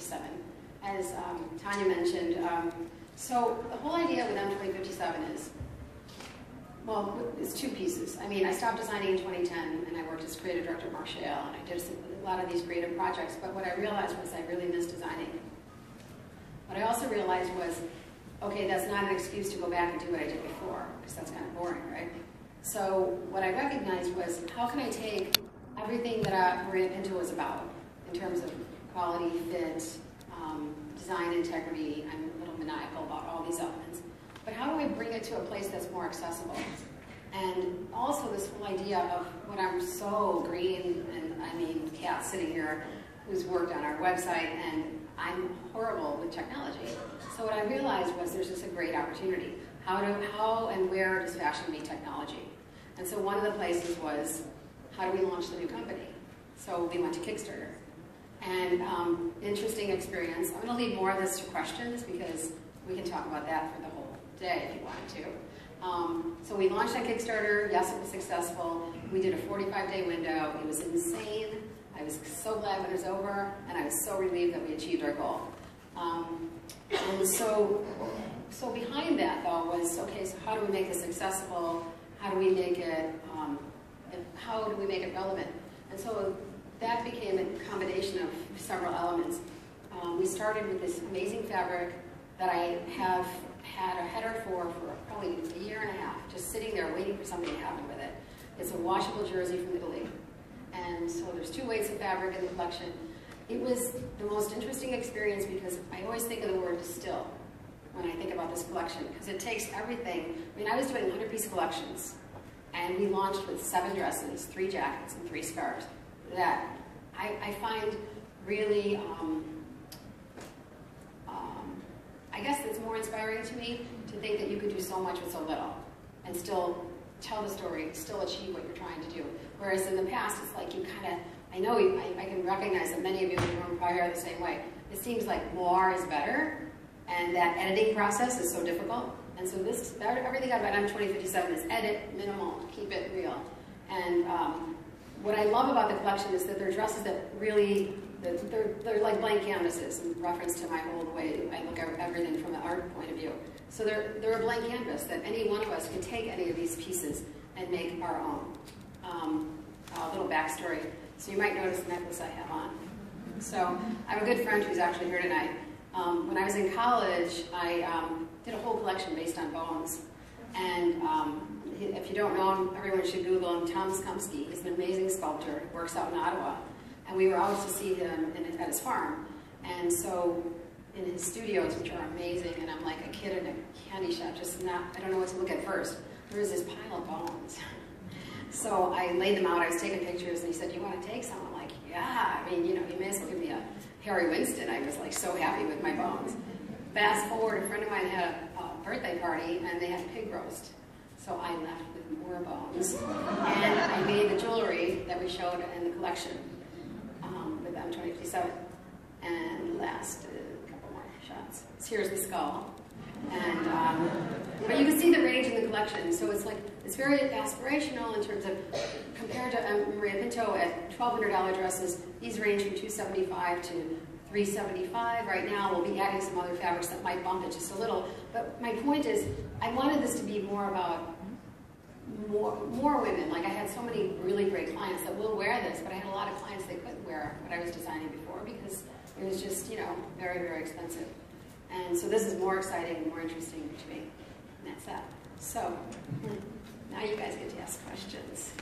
M2057. As Tanya mentioned, so the whole idea with M2057 is, well, it's two pieces. I mean, I stopped designing in 2010, and I worked as creative director at Marshall, and I did a lot of these creative projects, but what I realized was I really missed designing. What I also realized was, okay, that's not an excuse to go back and do what I did before, because that's kind of boring, right? So what I recognized was, how can I take everything that Maria Pinto was about, in terms of quality, fit, design integrity. I'm a little maniacal about all these elements. But how do I bring it to a place that's more accessible? And also this whole idea of what I'm so green, and I mean, Kat sitting here, who's worked on our website, and I'm horrible with technology. So what I realized was there's just a great opportunity. How and where does fashion meet technology? And so one of the places was, how do we launch the new company? So we went to Kickstarter. And interesting experience. I'm going to leave more of this to questions because we can talk about that for the whole day if you wanted to. So we launched on Kickstarter. Yes, it was successful. We did a 45-day window. It was insane. I was so glad when it was over, and I was so relieved that we achieved our goal. And so behind that, though, was, okay, so how do we make this accessible? How do we make it, how do we make it relevant? And so that became a combination of several elements. We started with this amazing fabric that I have had a header for probably a year and a half, just sitting there waiting for something to happen with it. It's a washable jersey from Italy. And so there's 2 weights of fabric in the collection. It was the most interesting experience because I always think of the word distill when I think about this collection, because it takes everything. I mean, I was doing 100-piece collections, and we launched with 7 dresses, 3 jackets, and 3 scarves that I find really, I guess it's more inspiring to me to think that you could do so much with so little and still tell the story, still achieve what you're trying to do. Whereas in the past, it's like you kind of, I know I can recognize that many of you in the room probably are the same way. It seems like more is better, and that editing process is so difficult. And so everything about M2057 is edit, minimal, keep it real. And what I love about the collection is that they're dresses that really, they're like blank canvases in reference to my old way I look at everything from an art point of view. So they're a blank canvas that any one of us can take any of these pieces and make our own. A little backstory. So you might notice the necklace I have on. So I have a good friend who's actually here tonight. When I was in college, I did a whole collection based on bones. And if you don't know him, everyone should Google him, Tom Skumsky. He's an amazing sculptor, works out in Ottawa. And we were always to see him at his farm. And so in his studios, which are amazing, and I'm like a kid in a candy shop, I don't know what to look at first. There was this pile of bones. So I laid them out, I was taking pictures, and he said, "You want to take some?" I'm like, "Yeah, I mean, you know, you may as well give me a Harry Winston." I was like so happy with my bones. Fast forward, a friend of mine had a birthday party, and they had pig roast. So I left with more bones, and I made the jewelry that we showed in the collection with M2057. And last a couple more shots. So here's the skull. And but you can see the range in the collection. So it's like, it's very aspirational in terms of, compared to Maria Pinto at $1,200 dresses, these range from $275 to $375. Right now we'll be adding some other fabrics that might bump it just a little. But my point is, I wanted this to be more about more women. Like, I had so many really great clients that will wear this, but I had a lot of clients that couldn't wear what I was designing before because it was just, you know, very, very expensive. And so this is more exciting and more interesting to me. And that's that. So now you guys get to ask questions.